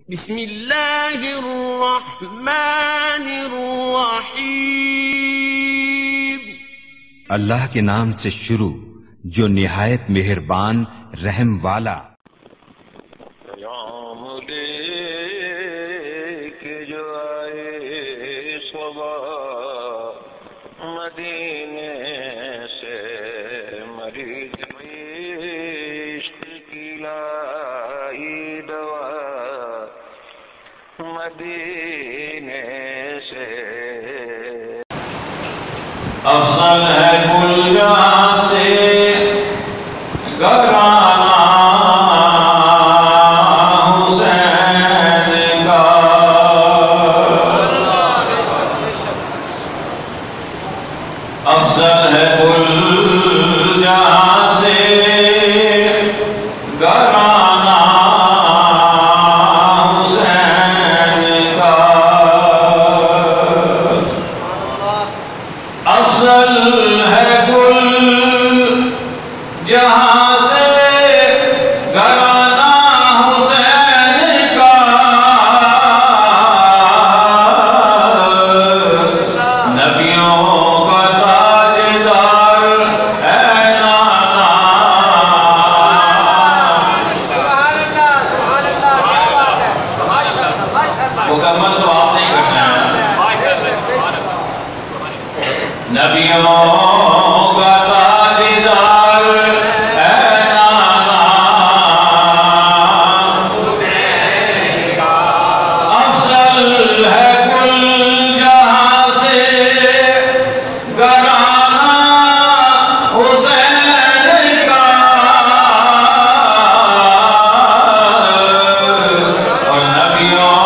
بسم اللہ الرحمن الرحیم۔ اللہ کے نام سے شروع جو نہایت مہربان رحم والا۔ پیام لے کے جو آئے صبح مدینے سے، مریض عشق کی لائی دوا مدینے سے۔ افضل ہے کل جہاں سے گھرانا حسین کا، افضل ہے کل جہاں سے گھرانا حسین کا، افضل ہے کل جہاں سے گھرانہ حسین کا، نبیوں کا تاجدار ہے نانا۔ مکمل تو آپ نہیں کرنا ہے۔ نبیوں کا تاجدار ہے نانا حسین کا، افضل ہے کل جہاں سے گھرانہ حسین کا، اور نبیوں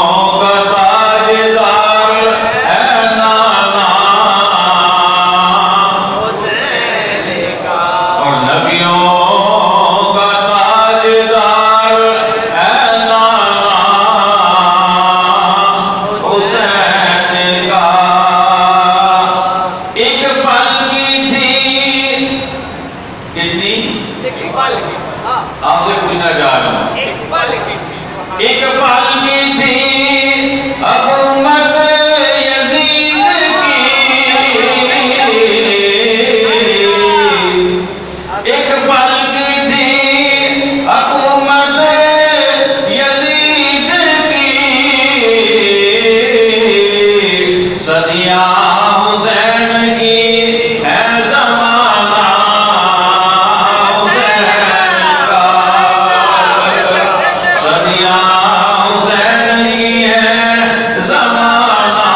کا تاجدار ہے نانا، اور نبیوں کا تاجدار ہے نانا حسین کا۔ ایک پل کی تھی کتنی، آپ سے پوچھنا چاہ رہا ہوں، ایک پل کی تھی حکومت یزید کی، ایک پل کی تھی حکومت یزید کی، صدیاں حسین کی ہے زمانہ حسین کا، صدیاں حسین کی ہے زمانہ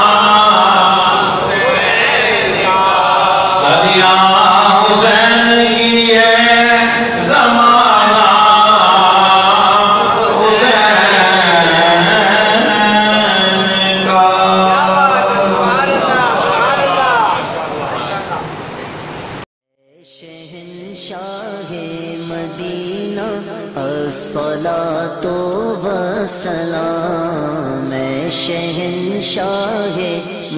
حسین کا، صدیاں حسین کی ہے زمانہ حسین کا۔ شہنشاہ مدینہ الصلاۃ والسلام، میں شہنشاہ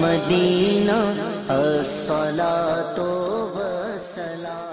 مدینہ الصلاۃ والسلام۔